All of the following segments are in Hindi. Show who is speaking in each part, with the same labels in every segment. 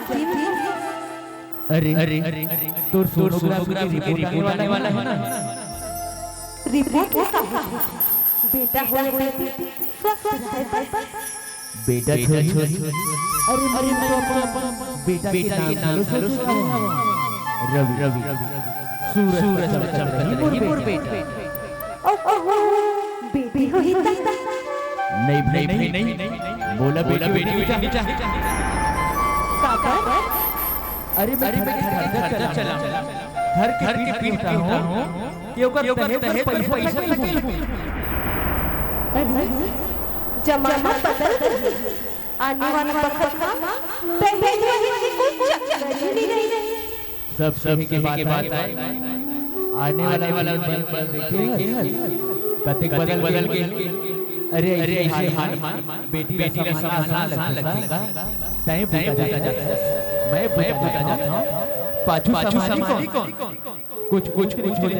Speaker 1: जानती हूँ।
Speaker 2: अरे अरे अरे तो सोनोग्राफी रिपोर्ट आने वाला है ना।
Speaker 1: रिपोर्ट बेटा हो स्वस्थ है
Speaker 2: बेटा छोड़ अरे अरे बेटा के नाम सोचो रवि रवि सूरज चमक रही मोर बेटे।
Speaker 1: ओहो बेटी हो ही
Speaker 2: नहीं नहीं नहीं बोला बेटी बेटा
Speaker 1: काका।
Speaker 2: अरे मैं घर चला घर की पीता हूँ कि ओकर दहेज पैसा हूँ।
Speaker 1: अरे जमाना बदल गया, आने वाला वक्त था दहेज वही कुछ चक्कर ही नहीं।
Speaker 2: सब के बात है आने वाला देखिए कतेक बदल के। अरे ऐसे हाल बेटी का समाज लगता तय पूछा जाता मैं पूछा जाता हूँ पाछू समाज कुछ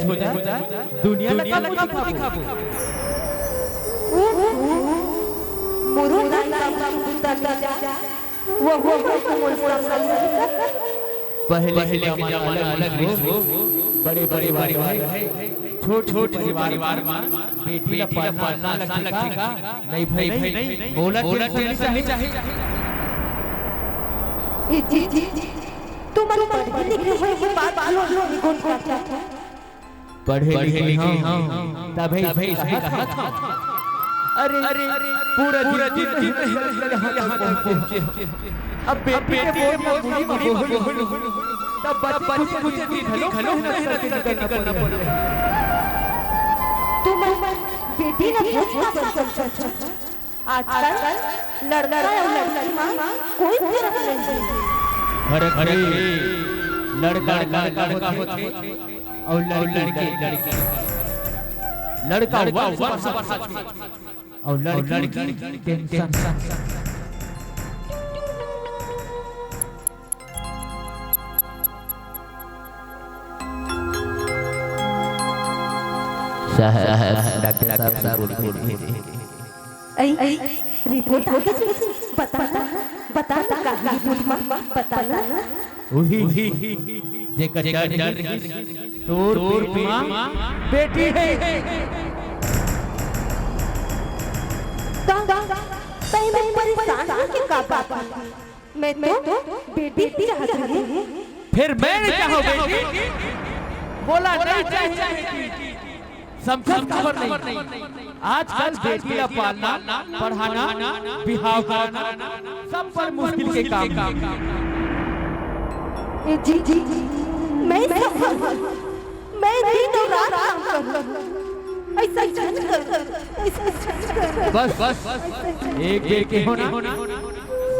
Speaker 2: हो जाए दुनिया लगा खाबो
Speaker 1: मुरु
Speaker 2: पहले के अलग बड़े परिवार छोट परिवार बेटी का पालना लगेगा। नहीं भाई बोला चाहिए
Speaker 1: जी तुम पढ़े लिखे हो ये बात कौन करता है।
Speaker 2: पढ़े लिखे हां तभी सही कहा था। अरे पूरा दिन यहां पहुंचे अब बेटे बोल तब बच्चे खलो करना पड़े।
Speaker 1: तुम बेटी ना पूछ आजकल लड़का और लड़की मां कोई फर्क नहीं।
Speaker 2: अरे लड़का होते और लड़की लड़का और लड़की टेंशन। डॉक्टर साहब
Speaker 1: रिपोर्ट हो गई बताना का रिपोर्ट बताना
Speaker 2: वही जेकर डर तोर मां बेटी है।
Speaker 1: तई मैं परेशान के का बात मैं तो बेटी चाहती हूं।
Speaker 2: फिर मैं चाहो बेटी बोला नहीं चाहिए समझ खबर नहीं। आजकल बेटी का पालना पढ़ाना बिहाव करना सब पर मुश्किल के काम।
Speaker 1: जी मैं दिन और रात काम कर ऐसा
Speaker 2: बस एक बेटी होना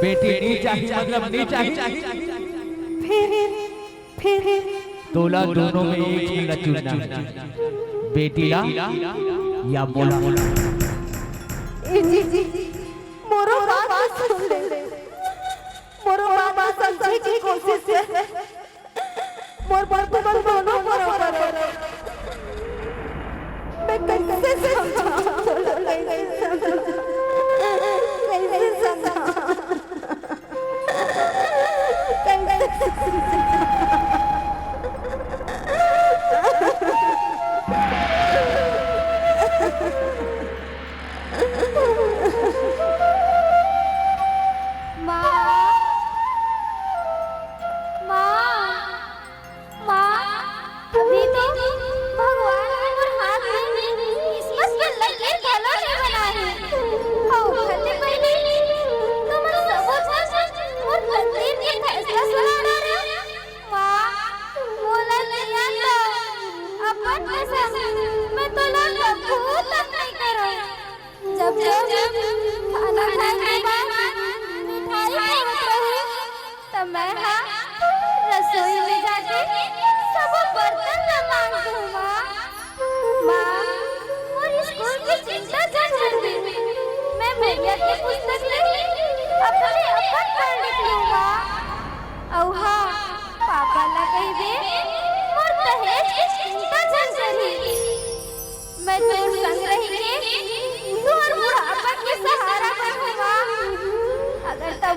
Speaker 2: बेटी नहीं चाहिए मतलब नहीं चाहिए।
Speaker 1: फिर
Speaker 2: तोला दोनों में एक चुनना बेटी या बोला।
Speaker 1: जी मोरो बात सुन ले मोरो बात समझे की कोशिश है। मोर पर दोनों बराबर मैं कैसे समझाऊं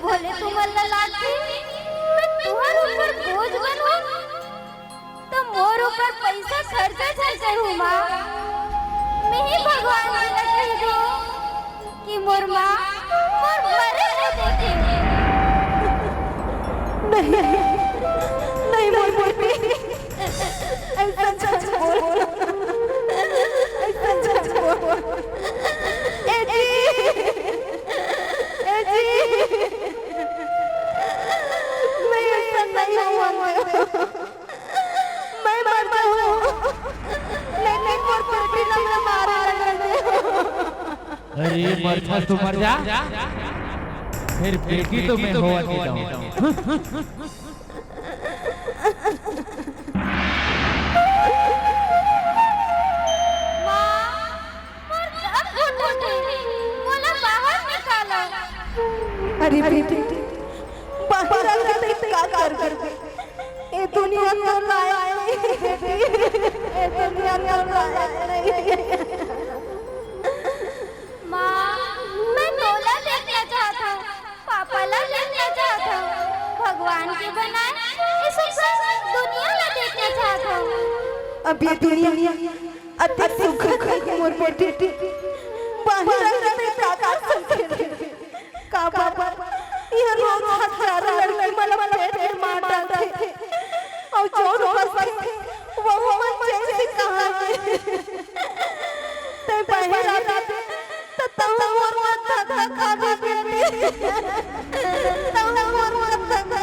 Speaker 3: बोले तुम अल्लाह लाती
Speaker 1: ऊपर पैसा खर्चा खर्चा हूँ माँ। मैं ही भगवान से कह दूँ कि मोर माँ मोर मरे न देखेंगे। नहीं मोर बेटी, ऐसा सच बोल, ऐसा सच बोल। ए जी, मैं ऐसा नहीं हूँ, मैं मरता हूँ, लेकिन मोर बेटी ना मारे लगे।
Speaker 2: अरे मरता तो मर जा, फिर बेटी तो मैं होवा के जाऊँ।
Speaker 1: अरे बेटी, बाहर आकर क्या कर ये दुनिया तो लाया नहीं बेटी, ये दुनिया तो लाया नहीं। माँ, मैं नोला देखना चाहता हूँ, पापा ला देखना चाहता हूँ, भगवान के बनाए इस दुनिया ला देखना चाहता हूँ। अब ये दुनिया अति सुख है मोर बेटी, बाहर आकर क्या कर का पापा यह रोज हजारों लड़की मला पेट में मार डालते थे और जो बस वो मन चैन से कहाँ गए। ते बाहर आते तो तब मोर माथा खा बेटी, तब मोर माथा खा।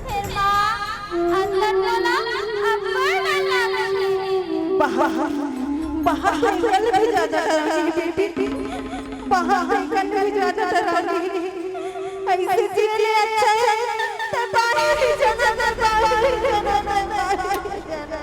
Speaker 1: फिर माँ अंदर डाला अब बाहर निकल भी जाता है बेटी, बाहर निकल भी जाता है। ऐसे जीने अच्छा है तो बाहर ही जाना, बाहर ही जाना, बाहर ही जाना।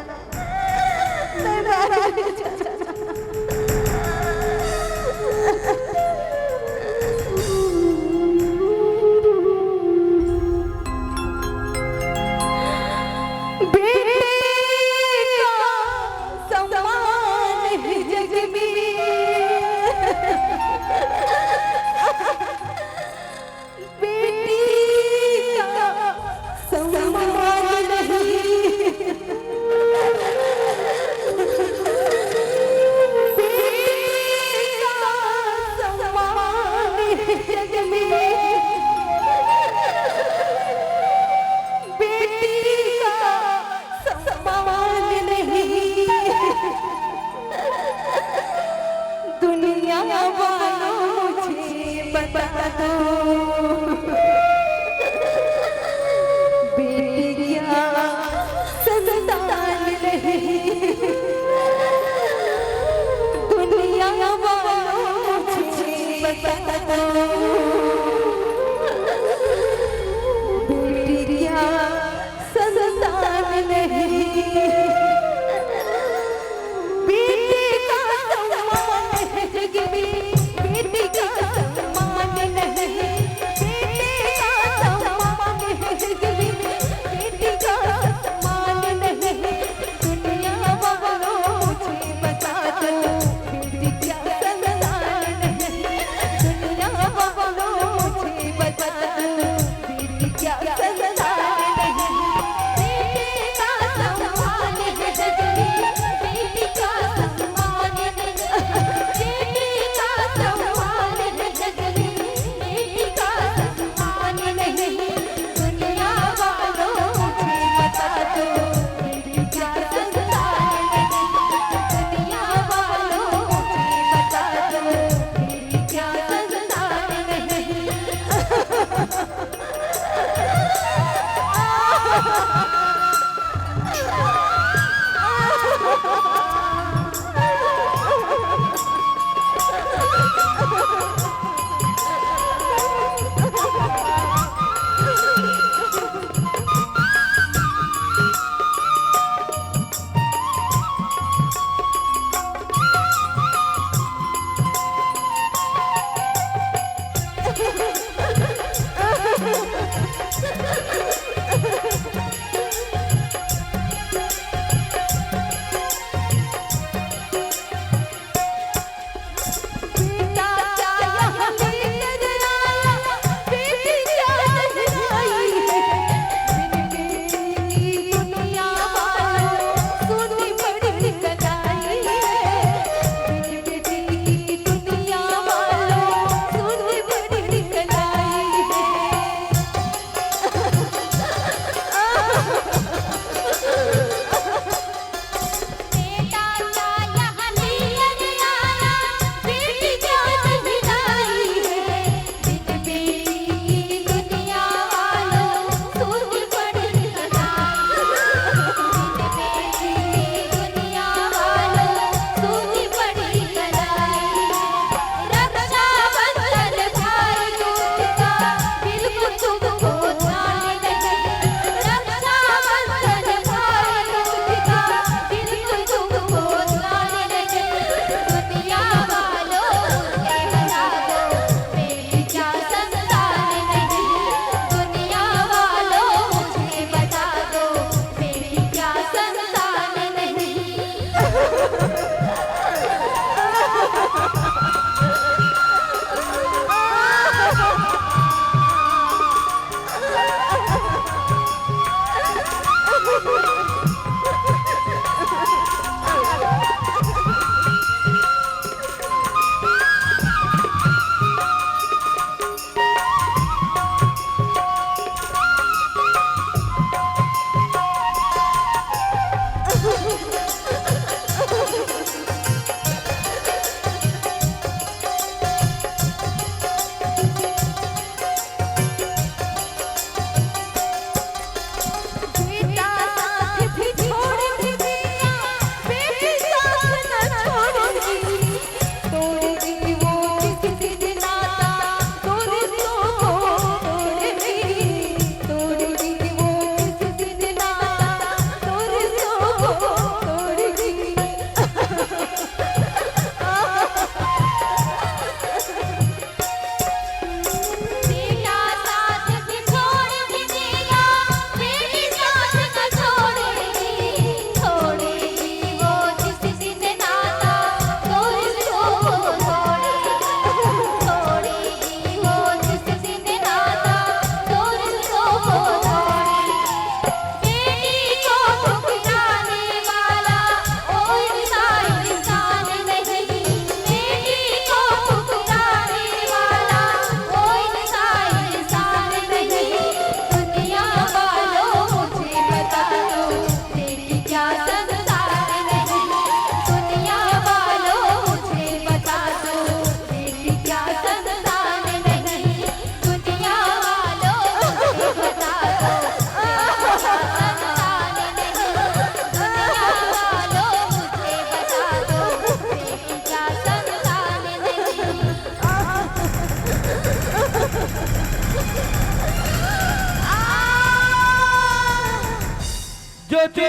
Speaker 2: ज्योति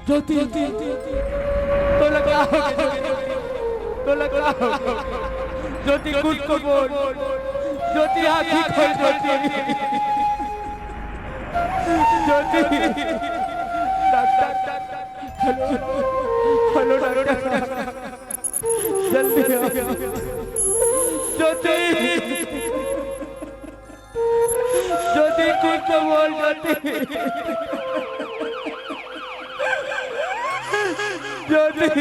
Speaker 2: ज्योति तो लगा ज्योति कुछ को बोल ज्योति आँखी खोल ज्योति डॉक्टर हेलो डॉक्टर जल्दी ज्योति ज्योति कुछ को बोल ज्योति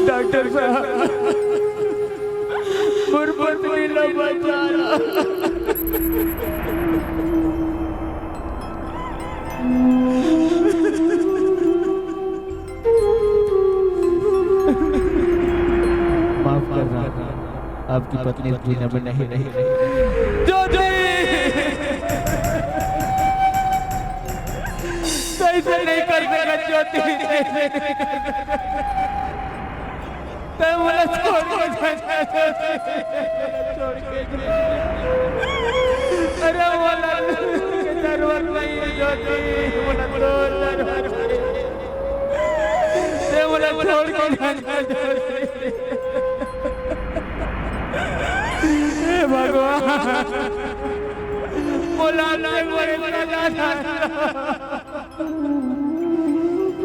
Speaker 2: डॉक्टर साहब गुरपत्नी लो बचा माफ करना आपकी पत्नी दुनिया में नहीं रही ज्योति कैसे नहीं कर देगा ज्योति तो मुझे छोड़ के अरे वाला जरूरत नहीं है ज्योति मुझे छोड़ के भगवान बोला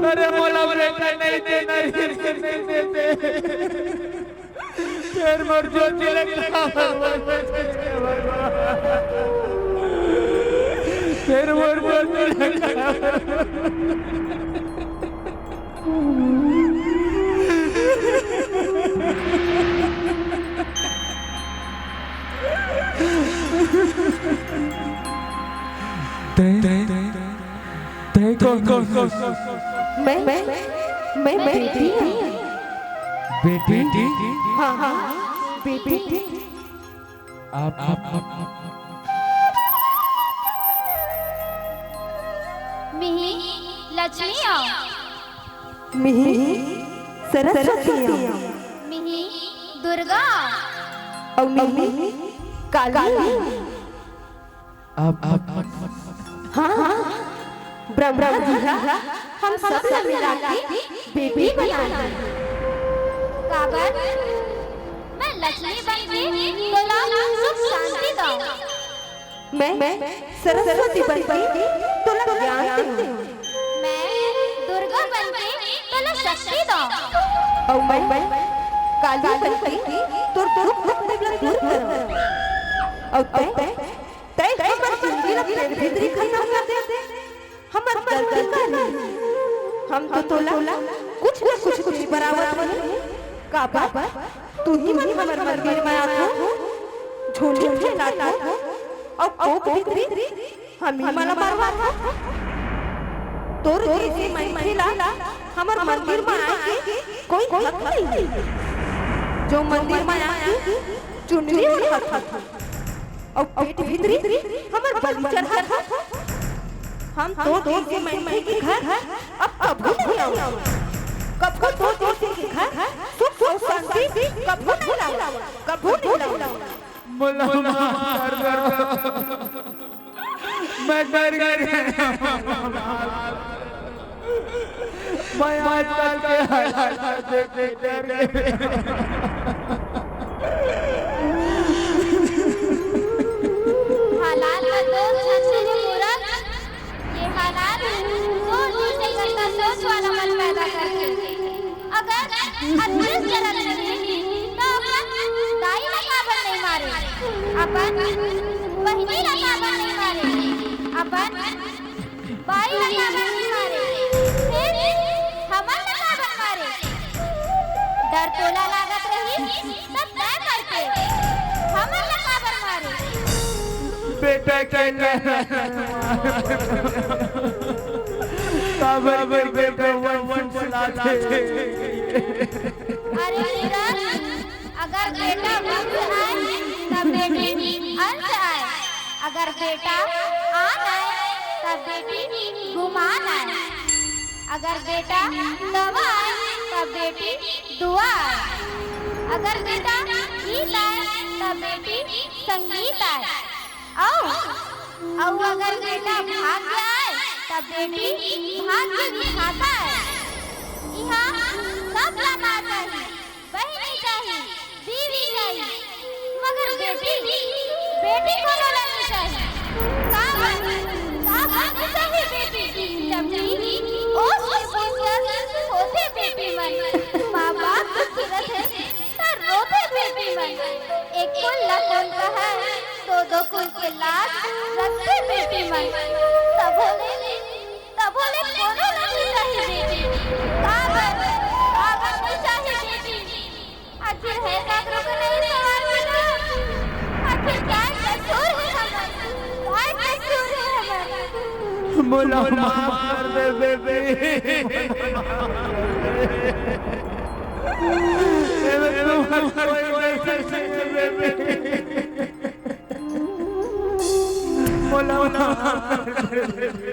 Speaker 2: अरे मोला ब्रेक नहीं देना फिर मर ज्योति लगता फिर मर ज्योति लगता
Speaker 1: मैं बेटी हूँ।
Speaker 2: बेटी
Speaker 1: हाँ बेटी
Speaker 2: आप
Speaker 1: मिही लक्ष्मी आओ
Speaker 3: मिही सरस्वती
Speaker 1: मिही दुर्गा
Speaker 3: और मिही काली
Speaker 2: आप
Speaker 3: हाँ ब्रह्मा जी हम सब मिला के बेटी बनाना
Speaker 1: काबर मैं लक्ष्मी बन के तोला सुख शांति दो
Speaker 3: मैं सरस्वती बन के तोला ज्ञान दूं
Speaker 1: मैं दुर्गा बन के तोला शक्ति दो
Speaker 3: और मैं काली बन के तोर दुख दूर करूं और तय हमर जिंदगी ला पेट भीतरी खत्म कर दे हमर गलती कर हम तो तोला कुछ बराबर नहीं का बाबा तू ही मन हमर मंदिर में आतो झोली फैलाता और भीतरी हम ही मला बर्बाद तोर जैसे मैं खिला हमर मंदिर में आके कोई हक नहीं जो मंदिर में आके चुनरी उठाता और पेट भीतरी हमर बलि चढ़ा हम तो जैसे मैं के घर अब कभी नहीं आऊं कभी तो जैसे के घर सुख और शांति कभी नहीं लाऊं कभी नहीं लाऊं
Speaker 2: बोला मैं डर गया मैं आज कल के हालात देख डर गया
Speaker 1: हालात का दोष छछने पूरा ये हालात सोच से करता सोच वाला मन पैदा करते अगर अदृश्य जरा नहीं तो अपन दाई का काबर नहीं मारे अपन बहिनी का काबर नहीं मारे अपन भाई का काबर नहीं मारे फिर हमर का काबर मारे डर तोला लागत रही सब तय करके हमर का काबर मारे
Speaker 2: बेटा कहना काबर बेटा वन चलाते
Speaker 1: अरे नीरज अगर बेटा वक्त आए तब बेटी अंत आए अगर बेटा आन आए तब बेटी गुमान आए अगर बेटा दवा आए तब बेटी दुआ आए अगर बेटा ई गीत आए तब बेटी संगीत आए। और अगर बेटा भाग्य आए तब बेटी भाग्य विधाता है। यहाँ सब लाना चाहिए, बहनी चाहिए, बीवी चाहिए, मगर बेटी को लानी चाहिए। का बननी चाहिए बेटी जबकि ओस से पूछकर होते बेटी मन। माँ बाप की सूरत है तर रोते बेटी मन। एक कुल लखन का है दो कुल के लाज रखते बेटी मन। तब बोले कोनो नहीं चाहिए बेटी। का बननी चाहिए बेटी। आखिर है काकरों को नहीं सवाल मिला। आखिर क्या कसूर है हमारा, क्या कसूर है हमारा।
Speaker 2: बोला माफ कर दे बेबी। बोला माफ कर दे बेबी।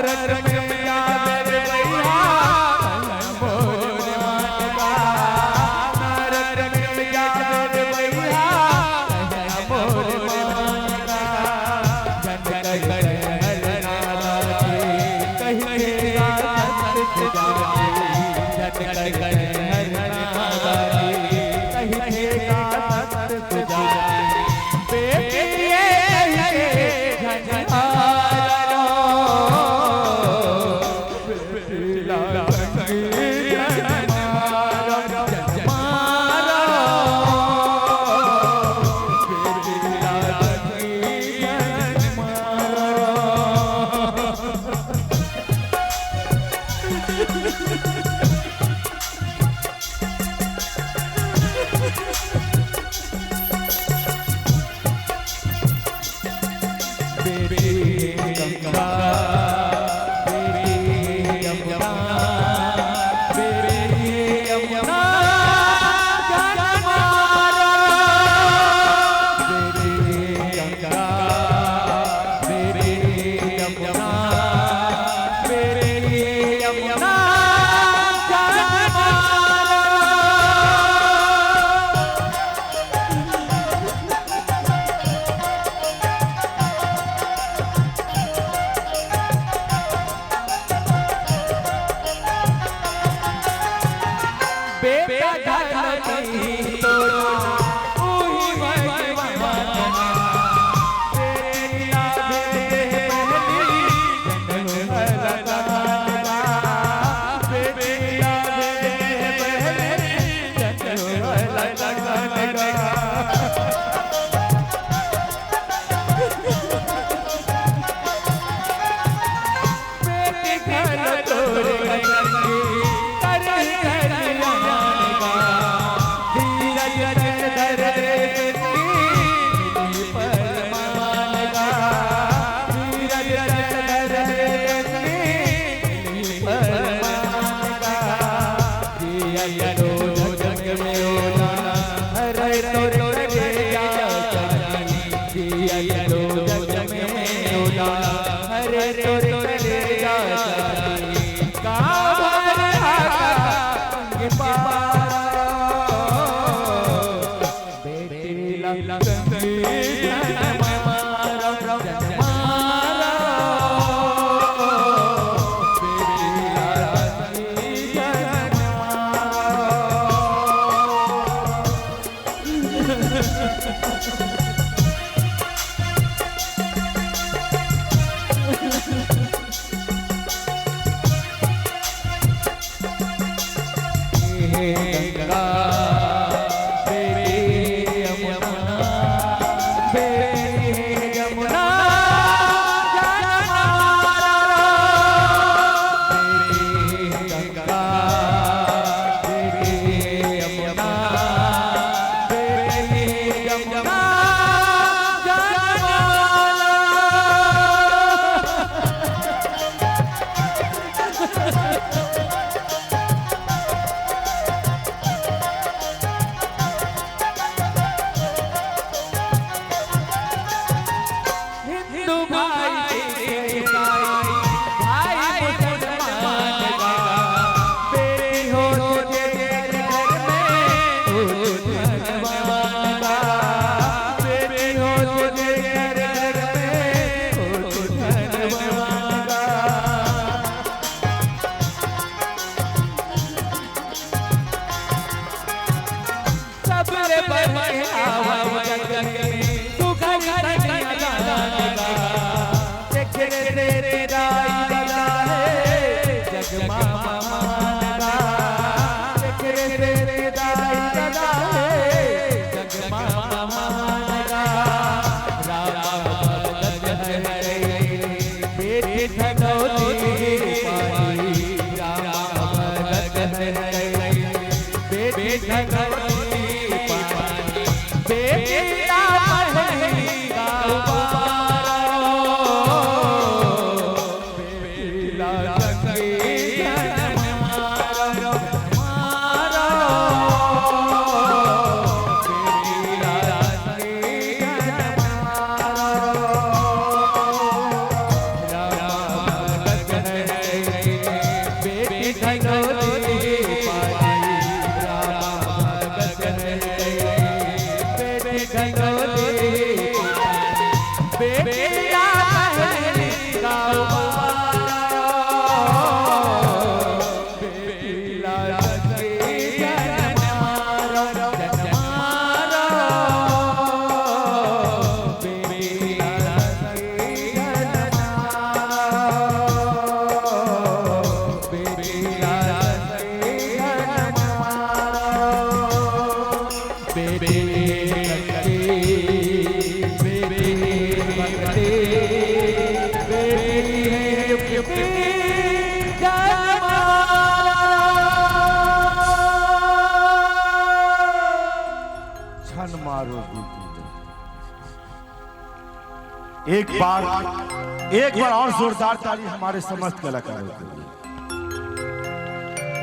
Speaker 4: रट
Speaker 2: गंगा बेटी यमुना बेटी यमुना
Speaker 4: एक बार एक बार और जोरदार ताली हमारे समस्त कलाकारों के लिए।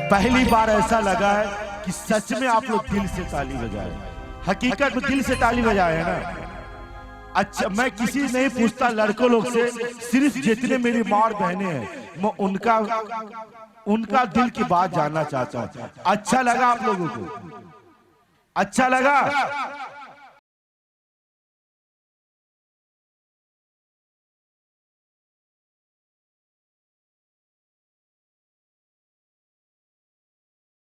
Speaker 4: पहली बार ऐसा लगा है कि सच में आप लोग दिल से ताली बजाए, हकीकत में दिल से ताली बजाए है ना। अच्छा, मैं किसी से नहीं पूछता लड़कों लोग से, सिर्फ जितने मेरी माँ और बहनें हैं मैं उनका दिल की बात जानना चाहता हूँ। अच्छा लगा आप लोगों को? अच्छा लगा?